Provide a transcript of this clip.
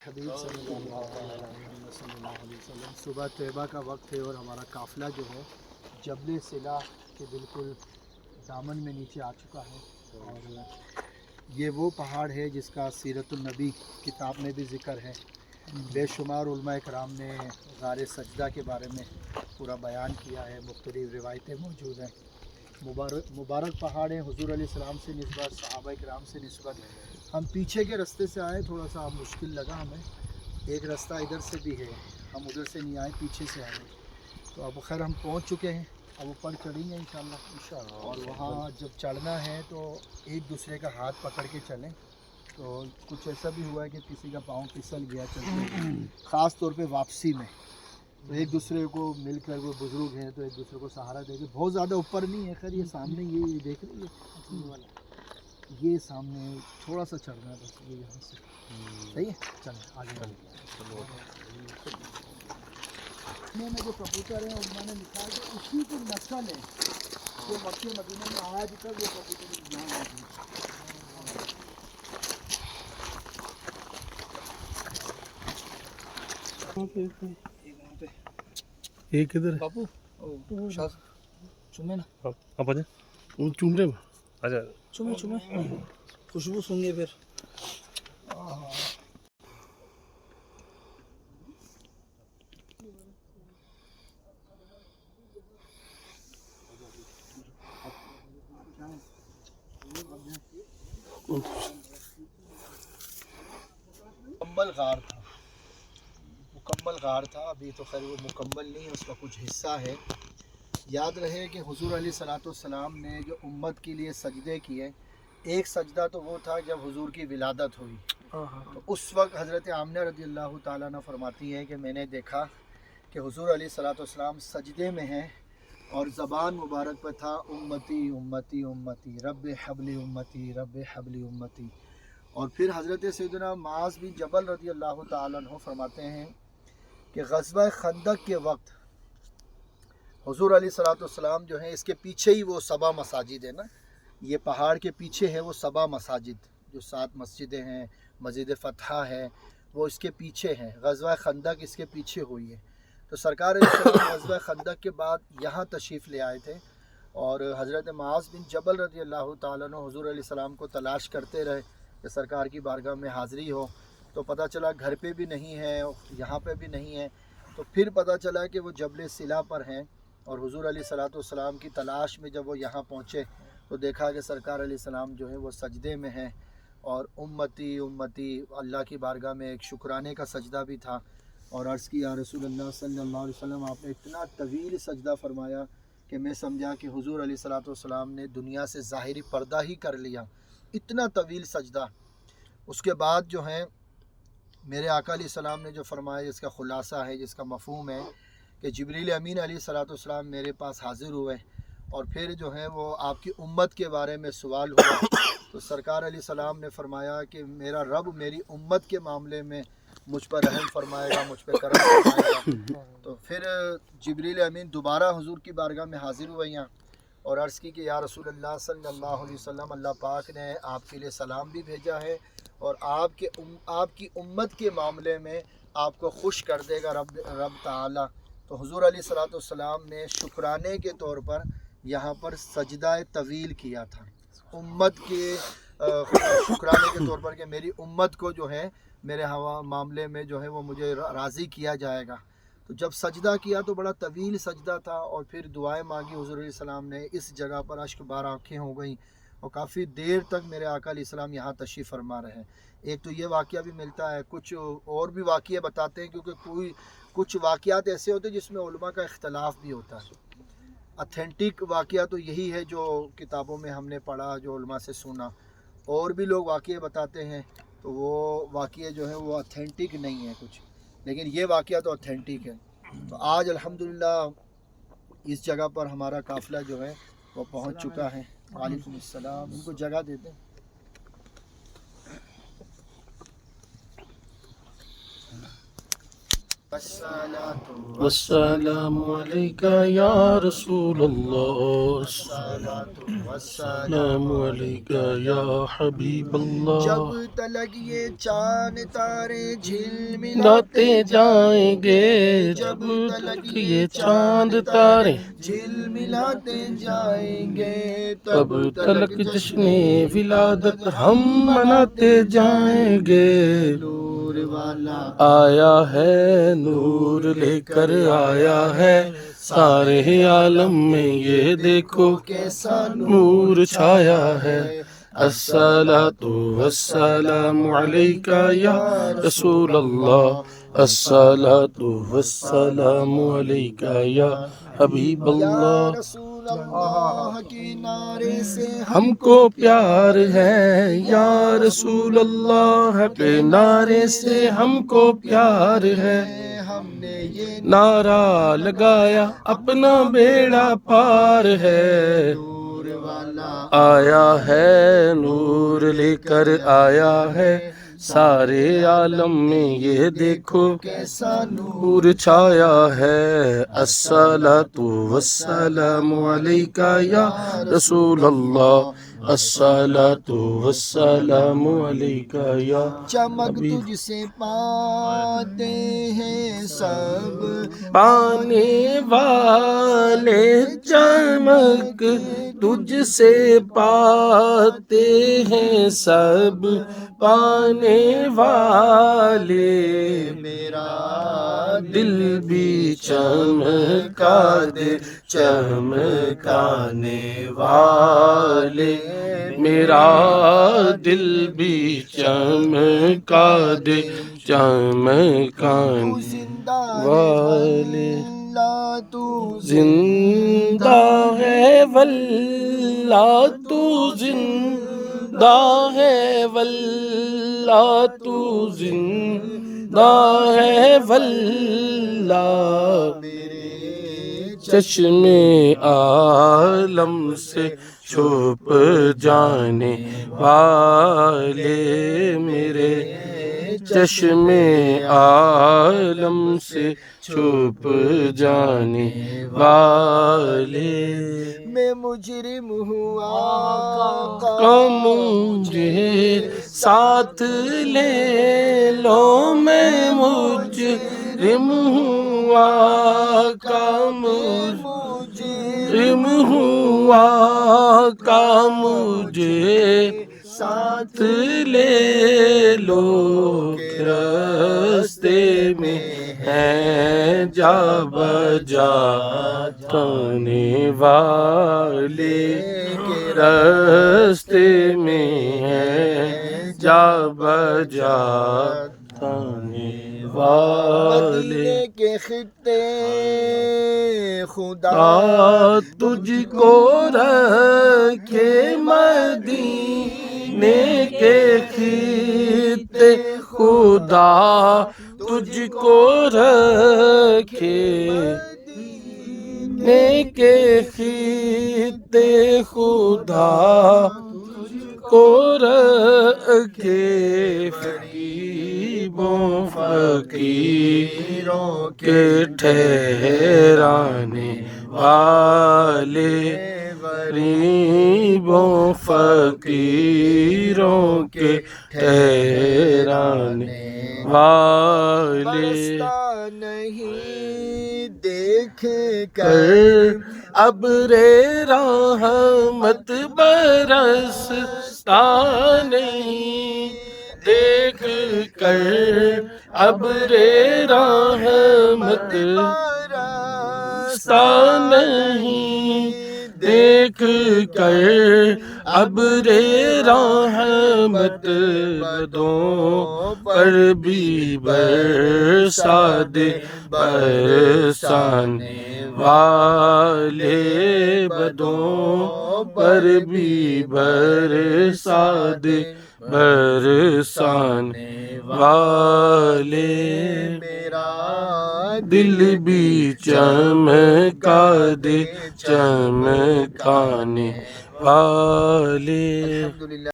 हबीब सल्लल्लाहु अलैहि वसल्लम। सुबह तैयबा का वक्त है और हमारा काफ़िला जो है जबल सिला के बिल्कुल दामन में नीचे आ चुका है। और ये वो पहाड़ है जिसका सीरतुन्नबी किताब में भी ज़िक्र है। बेशुमार उलमा कराम ने गारे सजदा के बारे में पूरा बयान किया है, मुख्तलिफ़ रिवायतें मौजूद हैं। मुबारक पहाड़ है, हुज़ूर अलैहिस्सलाम से निस्बत, सहाबा कराम से निस्बत। हम पीछे के रास्ते से आए, थोड़ा सा मुश्किल लगा हमें, एक रास्ता इधर से भी है, हम उधर से नहीं आए, पीछे से आए। तो अब खैर हम पहुंच चुके हैं, अब ऊपर चढ़ेंगे इंशाअल्लाह। और वहाँ जब चढ़ना है तो एक दूसरे का हाथ पकड़ के चलें। तो कुछ ऐसा भी हुआ है कि किसी का पाँव फिसल गया चलते, ख़ास तौर पे वापसी में, तो एक दूसरे को मिलकर, वो बुज़ुर्ग हैं तो एक दूसरे को सहारा देंगे। बहुत ज़्यादा ऊपर नहीं है, खैर ये सामने ये देख रहे वाला, ये सामने थोड़ा सा चढ़ना है बस, ये यहाँ से सही है। चल आगे में जो कबूतर हैं उन्होंने लिखा है कि उसी की नस्ल है जो मक्के मदीने में आज तक वो कबूतर यहाँ मौजूद। ये किधर बापू चुमे ना, आप आजा वो चूम रहे आजा चुमे चुमे, खुशबू सूंघे फिर। मुकम्मल गार था, अभी तो खैर वो मुकम्मल नहीं है, उसका कुछ हिस्सा है। याद रहे कि हुजूर अलैहिस्सलाम ने जो उम्मत के लिए सजदे किए, एक सजदा तो वो था जब हुजूर की विलादत हुई। तो उस वक्त हज़रत आमिना रज़ियल्लाहु ताला अन्हा फरमाती हैं कि मैंने देखा कि हुजूर अलैहिस्सलाम सजदे में हैं और ज़बान मुबारक पर था उम्मती उम्मती उम्मती रब हबली उम्मती रब हबली उम्मती। और फिर हज़रत सैयदना माज़ बिन जबल रज़ियल्लाहु ताला अन्हु फरमाते हैं कि ग़ज़वा खंदक के वक्त हुज़ूर अलैहिस्सलाम जो है, इसके पीछे ही वो सबा मसाजिद है ना, ये पहाड़ के पीछे है वो सबा मसाजिद, जो 7 मस्जिदें हैं, मस्जिद फ़तह है, वो इसके पीछे हैं। ग़ज़वा खंदक इसके पीछे हुई है। तो सरकार ग़ज़वा खंदक के बाद यहाँ तशरीफ़ ले आए थे और हज़रत माज़ बिन जबल रज़ियल्लाहु ताला अन्हु हुज़ूर अलैहिस्सलाम को तलाश करते रहे कि सरकार की बारगाह में हाज़िरी हो। तो पता चला घर पे भी नहीं है, यहाँ पे भी नहीं है। तो फिर पता चला कि वो जबल सिला पर हैं और हुज़ूर अलैहिस्सलाम की तलाश में जब वो यहाँ पहुँचे तो देखा कि सरकार अलैहिस्सलाम जो है वो सजदे में हैं और उम्मती उम्मती अल्लाह की बारगाह में एक शुक्राने का सजदा भी था। और अर्ज़ की या रसूलल्लाह सल्लल्लाहु अलैहि वसल्लम, आपने इतना तवील सजदा फरमाया कि मैं समझा कि हुज़ूर अलैहिस्सलाम ने दुनिया से ज़ाहिरी पर्दा ही कर लिया, इतना तवील सजदा। उसके बाद जो है मेरे आका अलैहिस्सलाम ने जो फरमाया, जिसका ख़ुलासा है, जिसका मफ़हूम है कि जिब्रील अमीन अलैहिस्सलाम मेरे पास हाज़िर हुए और फिर जो है वो आपकी उम्मत के बारे में सवाल हुआ। तो सरकार अलैहिस्सलाम ने फरमाया कि मेरा रब मेरी उम्मत के मामले में मुझ पर रहम फरमाएगा, मुझ पर करम फरमाएगा। तो फिर जिब्रील अमीन दोबारा हुजूर की बारगाह में हाज़िर हुए यहाँ और अर्ज़ की कि या रसूलल्लाह सल्लल्लाहु अलैहि वसल्लम, अल्लाह पाक ने आपके लिए सलाम भी भेजा है और आपकी उम्मत के मामले में आपको खुश कर देगा रब ताला। तो हुजूर अलैहिस्सलाम ने शुक्राने के तौर पर यहाँ पर सजदा तवील किया था, उम्मत के शुक्राने के तौर पर कि मेरी उम्मत को जो है मेरे हवा मामले में जो है वो मुझे राज़ी किया जाएगा। तो जब सजदा किया तो बड़ा तवील सजदा था और फिर दुआएं मांगी हुज़ूर अलैहिस्सलाम ने। इस जगह पर अश्क बार आँखें हो गई और काफ़ी देर तक मेरे आका अलैहिस्सलाम यहाँ तशरीफ़ फरमा रहे हैं। एक तो ये वाक़या भी मिलता है, कुछ और भी वाक़ये बताते हैं, क्योंकि कुछ वाक़यात ऐसे होते हैं जिसमें उलमा का इख्तलाफ भी होता है। अथेंटिक वाक़या तो यही है जो किताबों में हमने पढ़ा, जो उलमा से सुना। और भी लोग वाक़ये बताते हैं तो वो वाक़ये जो है वो अथेंटिक नहीं है कुछ, लेकिन ये वाक़या तो अथेंटिक है। तो आज अल्हम्दुलिल्लाह इस जगह पर हमारा काफ़िला जो है वो पहुंच चुका है। वालेकुम अस्सलाम, इनको जगह देते हैं। والسلام عليك يا رسول الله السلام عليك يا حبيب جب الله تلک یہ چاند تارے جھلملاتے لاتے جائیں گے جب جب تلک تک یہ چاند تارے جھلملاتے جائیں گے تب تلک جشن ولادت ہم مناتے جائیں گے نور والا آیا ہے نور لے کر آیا ہے سارے عالم میں یہ دیکھو کیسا نور چھایا ہے الصلاۃ والسلام علیک یا رسول اللہ الصلاۃ والسلام علیک یا حبیب یا اللہ رسول اللہ کے نعرے سے ہم کو پیار ہے یا رسول اللہ کے نعرے سے ہم کو پیار ہے ہم نے یہ نعرہ لگایا اپنا بیڑا پار ہے نور والا آیا ہے نور لے کر آیا ہے سارے عالم میں یہ دیکھو کیسا نور چھایا ہے الصلاۃ والسلام علیک یا رسول اللہ الصلاۃ والسلام علیک یا چمک تجھ سے پاتے ہیں سب پانے والے چمک تجھ سے پاتے ہیں سب پانے والے میرا دل بھی چمکا دے چمکانے والے میرا دل بھی چمکا دے چمکانے زندہ والے اللہ تو زندہ ہے واللہ تو زندہ ہے واللہ تو زندہ ہے واللہ میرے چشم عالم سے چھپ جانے والے میرے چشم عالم سے چھپ جانے والے میں مجرم ہوا کا مجھے ساتھ لے لو میں مجرم ہوا کا مجرم ہوا کا مجھے ساتھ لے لو راستے میں ہیں جا بجا تانے والے راستے میں ہیں جا بجا تانے والے مدینے کے خطے خدا تجھ کو رکھے مدینے کے خطے خدا تجھ کو رکھے مدینے کے خطے خدا کو رکھے غریبوں فقیروں کے ٹھہرانے والے غریبوں فقیروں کے ٹھہرانے والے نہیں دیکھ کر ابر رحمت برستا نہیں دیکھ کر ابر رحمت برستا نہیں دیکھ کر ابر رحمت بدوں پر بھی برسا دے برسانے والے بدوں پر بھی برسا دے برسانے والے میرا دل بھی چمکا دے چمکانے والے الحمدللہ